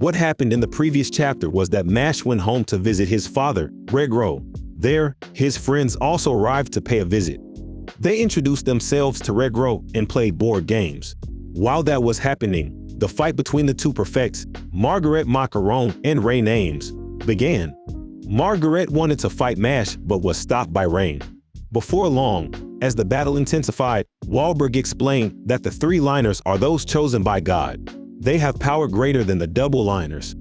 What happened in the previous chapter was that Mash went home to visit his father, Regro. There, his friends also arrived to pay a visit. They introduced themselves to Regro and played board games. While that was happening, the fight between the two prefects, Margaret Macaron and Rain Ames, began. Margaret wanted to fight Mash but was stopped by Rain. Before long, as the battle intensified, Wahlberg explained that the three-liners are those chosen by God. They have power greater than the double-liners.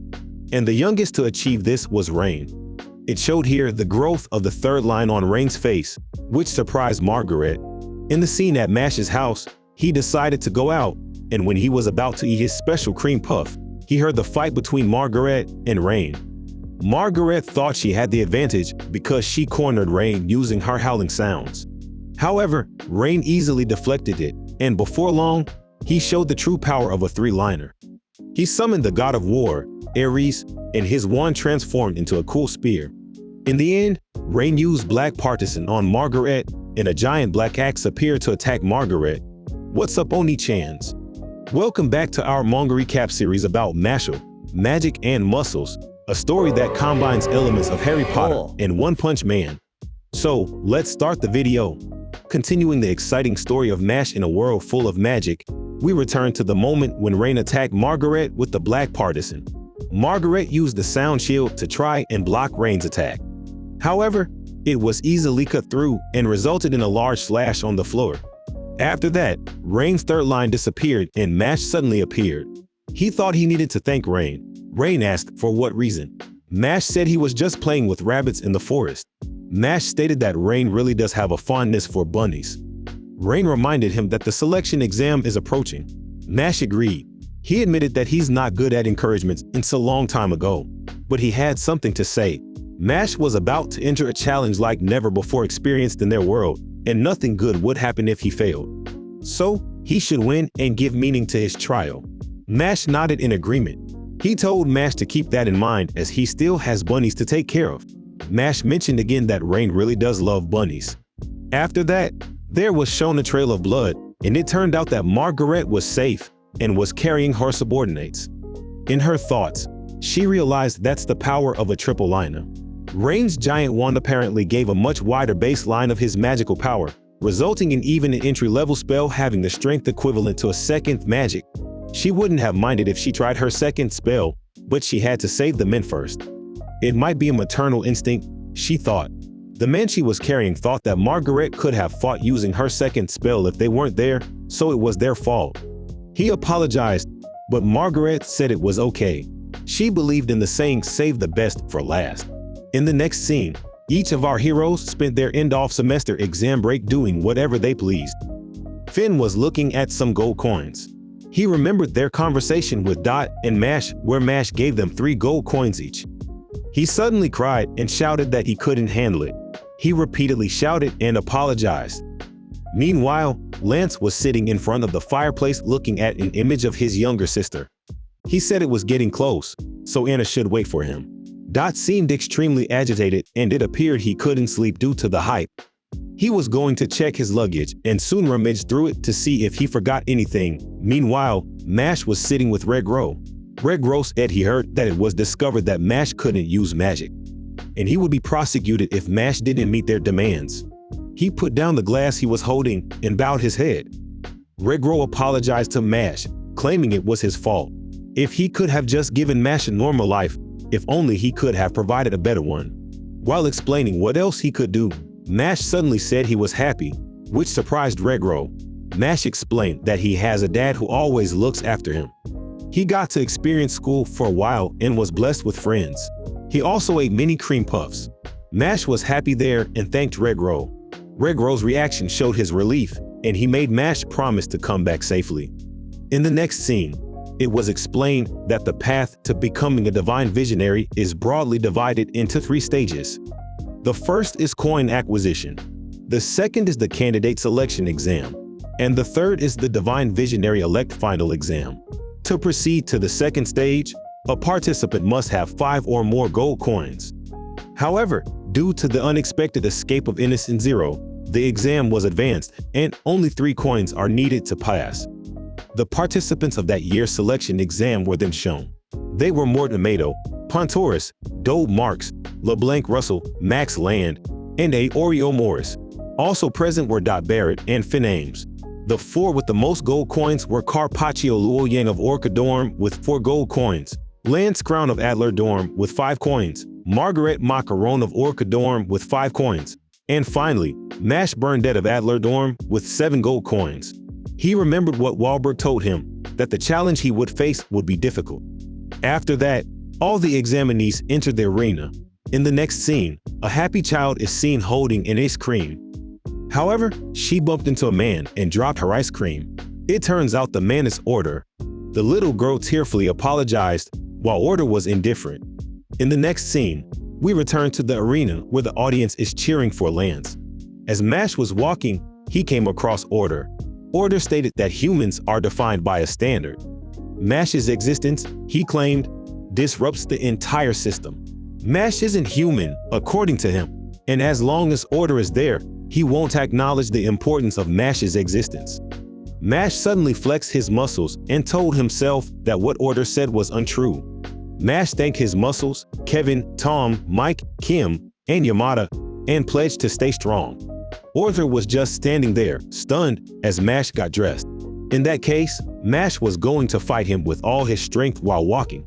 And the youngest to achieve this was Rain. It showed here the growth of the third line on Rain's face, which surprised Margaret. In the scene at Mash's house, he decided to go out, and when he was about to eat his special cream puff, he heard the fight between Margaret and Rain. Margaret thought she had the advantage because she cornered Rain using her howling sounds. However, Rain easily deflected it, and before long, he showed the true power of a three-liner. He summoned the god of war, Ares, and his wand transformed into a cool spear. In the end, Rain used Black Partisan on Margaret, and a giant black axe appeared to attack Margaret. What's up, Onii-Chans? Welcome back to our manga recap series about Mashle, Magic and Muscles, a story that combines elements of Harry Potter and One Punch Man. So, let's start the video. Continuing the exciting story of Mash in a world full of magic, we return to the moment when Rain attacked Margaret with the Black Partisan. Margaret used the sound shield to try and block Rain's attack. However, it was easily cut through and resulted in a large slash on the floor. After that, Rain's third line disappeared and Mash suddenly appeared. He thought he needed to thank Rain. Rain asked for what reason. Mash said he was just playing with rabbits in the forest. Mash stated that Rain really does have a fondness for bunnies. Rain reminded him that the selection exam is approaching. Mash agreed. He admitted that he's not good at encouragements since a long time ago, but he had something to say. Mash was about to enter a challenge like never before experienced in their world, and nothing good would happen if he failed. So, he should win and give meaning to his trial. Mash nodded in agreement. He told Mash to keep that in mind as he still has bunnies to take care of. Mash mentioned again that Rain really does love bunnies. After that, there was shown a trail of blood, and it turned out that Margaret was safe and was carrying her subordinates. In her thoughts, she realized that's the power of a triple liner. Rain's giant wand apparently gave a much wider baseline of his magical power, resulting in even an entry-level spell having the strength equivalent to a second magic. She wouldn't have minded if she tried her second spell, but she had to save the men first. It might be a maternal instinct, she thought. The men she was carrying thought that Margaret could have fought using her second spell if they weren't there, so it was their fault. He apologized, but Margaret said it was okay. She believed in the saying, save the best for last. In the next scene, each of our heroes spent their end-of-semester exam break doing whatever they pleased. Finn was looking at some gold coins. He remembered their conversation with Dot and Mash where Mash gave them 3 gold coins each. He suddenly cried and shouted that he couldn't handle it. He repeatedly shouted and apologized. Meanwhile, Lance was sitting in front of the fireplace looking at an image of his younger sister. He said it was getting close, so Anna should wait for him. Dot seemed extremely agitated and it appeared he couldn't sleep due to the hype. He was going to check his luggage and soon rummaged through it to see if he forgot anything. Meanwhile, Mash was sitting with Regro. Regro said he heard that it was discovered that Mash couldn't use magic, and he would be prosecuted if Mash didn't meet their demands. He put down the glass he was holding and bowed his head. Regro apologized to Mash, claiming it was his fault. If he could have just given Mash a normal life, if only he could have provided a better one. While explaining what else he could do, Mash suddenly said he was happy, which surprised Regro. Mash explained that he has a dad who always looks after him. He got to experience school for a while and was blessed with friends. He also ate many cream puffs. Mash was happy there and thanked Regro. Regro's reaction showed his relief, and he made Mash promise to come back safely. In the next scene, it was explained that the path to becoming a divine visionary is broadly divided into 3 stages. The first is coin acquisition. The second is the candidate selection exam. And the third is the divine visionary elect final exam. To proceed to the second stage, a participant must have 5 or more gold coins. However, due to the unexpected escape of Innocent Zero, the exam was advanced and only 3 coins are needed to pass. The participants of that year's selection exam were then shown. They were Mortimato, Pontoris, Doe Marks, LeBlanc Russell, Max Land, and Oreo Morris. Also present were Dot Barrett and Finn Ames. The four with the most gold coins were Carpaccio Luoyang of Orca Dorm with 4 gold coins, Lance Crown of Adler Dorm with 5 coins, Margaret Macaron of Orca Dorm with 5 coins, and finally, Mash Burnett of Adler Dorm with 7 gold coins. He remembered what Wahlberg told him, that the challenge he would face would be difficult. After that, all the examinees entered the arena. In the next scene, a happy child is seen holding an ice cream. However, she bumped into a man and dropped her ice cream. It turns out the man is Order. The little girl tearfully apologized, while Order was indifferent. In the next scene, we return to the arena where the audience is cheering for Lance. As Mash was walking, he came across Order. Order stated that humans are defined by a standard. Mash's existence, he claimed, disrupts the entire system. Mash isn't human, according to him, and as long as Order is there, he won't acknowledge the importance of Mash's existence. Mash suddenly flexed his muscles and told himself that what Order said was untrue. Mash thanked his muscles, Kevin, Tom, Mike, Kim, and Yamada, and pledged to stay strong. Order was just standing there, stunned, as Mash got dressed. In that case, Mash was going to fight him with all his strength while walking.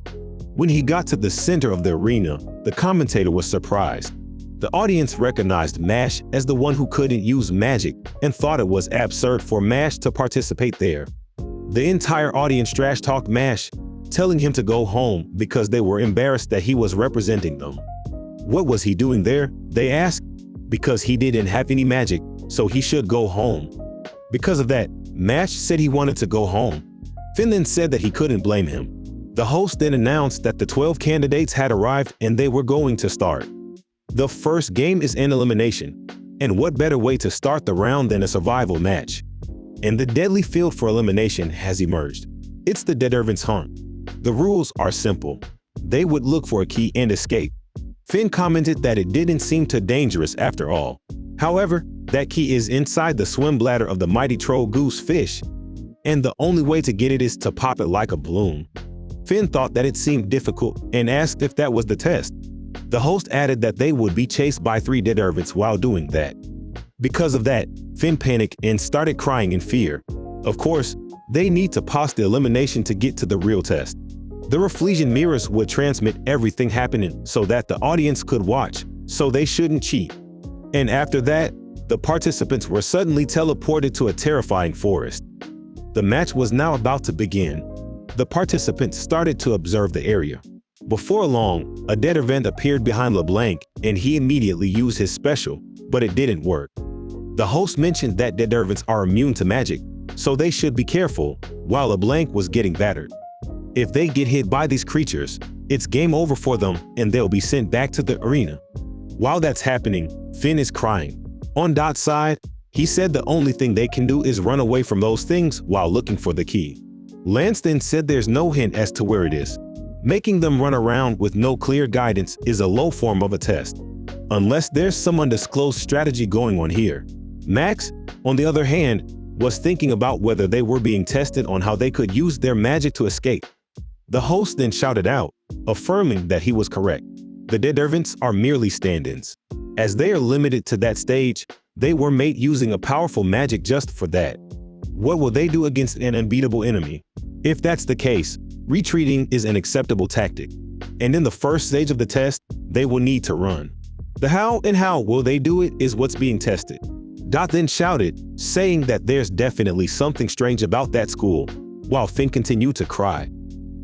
When he got to the center of the arena, the commentator was surprised. The audience recognized Mash as the one who couldn't use magic and thought it was absurd for Mash to participate there. The entire audience trash-talked Mash, telling him to go home because they were embarrassed that he was representing them. What was he doing there? They asked. Because he didn't have any magic, so he should go home. Because of that, Mash said he wanted to go home. Finn then said that he couldn't blame him. The host then announced that the 12 candidates had arrived and they were going to start. The first game is an elimination, and what better way to start the round than a survival match? And the deadly field for elimination has emerged. It's the Detervents hunt. The rules are simple. They would look for a key and escape. Finn commented that it didn't seem too dangerous after all. However, that key is inside the swim bladder of the mighty troll goose fish, and the only way to get it is to pop it like a balloon. Finn thought that it seemed difficult and asked if that was the test. The host added that they would be chased by 3 Detervents while doing that. Because of that, Finn panicked and started crying in fear. Of course, they need to pause the elimination to get to the real test. The reflection mirrors would transmit everything happening so that the audience could watch, so they shouldn't cheat. And after that, the participants were suddenly teleported to a terrifying forest. The match was now about to begin. The participants started to observe the area. Before long, a Detervent appeared behind LeBlanc, and he immediately used his special, but it didn't work. The host mentioned that Detervents are immune to magic, so they should be careful, while LeBlanc was getting battered. If they get hit by these creatures, it's game over for them and they'll be sent back to the arena. While that's happening, Finn is crying. On Dot's side, he said the only thing they can do is run away from those things while looking for the key. Lance then said there's no hint as to where it is. Making them run around with no clear guidance is a low form of a test, unless there's some undisclosed strategy going on here. Max, on the other hand, was thinking about whether they were being tested on how they could use their magic to escape. The host then shouted out, affirming that he was correct. The Detervents are merely stand-ins. As they are limited to that stage, they were made using a powerful magic just for that. What will they do against an unbeatable enemy? If that's the case, retreating is an acceptable tactic. And in the first stage of the test, they will need to run. The how and how will they do it is what's being tested. Dot then shouted, saying that there's definitely something strange about that school, while Finn continued to cry.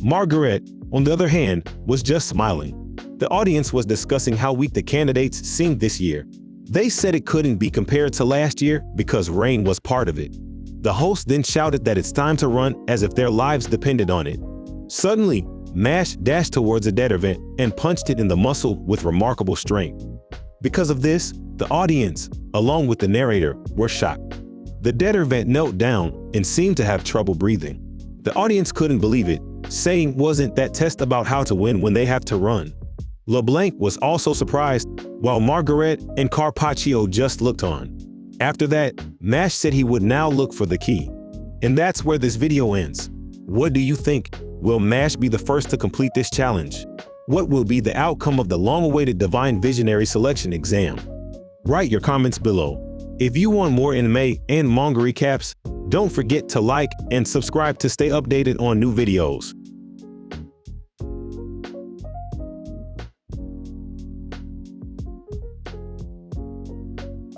Margaret, on the other hand, was just smiling. The audience was discussing how weak the candidates seemed this year. They said it couldn't be compared to last year because rain was part of it. The host then shouted that it's time to run as if their lives depended on it. Suddenly, Mash dashed towards a Detervent and punched it in the muscle with remarkable strength. Because of this, the audience, along with the narrator, were shocked. The Detervent knelt down and seemed to have trouble breathing. The audience couldn't believe it, saying wasn't that test about how to win when they have to run. LeBlanc was also surprised, while Margaret and Carpaccio just looked on. After that, Mash said he would now look for the key. And that's where this video ends. What do you think? Will Mash be the first to complete this challenge? What will be the outcome of the long-awaited Divine Visionary Selection exam? Write your comments below. If you want more anime and manga recaps, don't forget to like and subscribe to stay updated on new videos.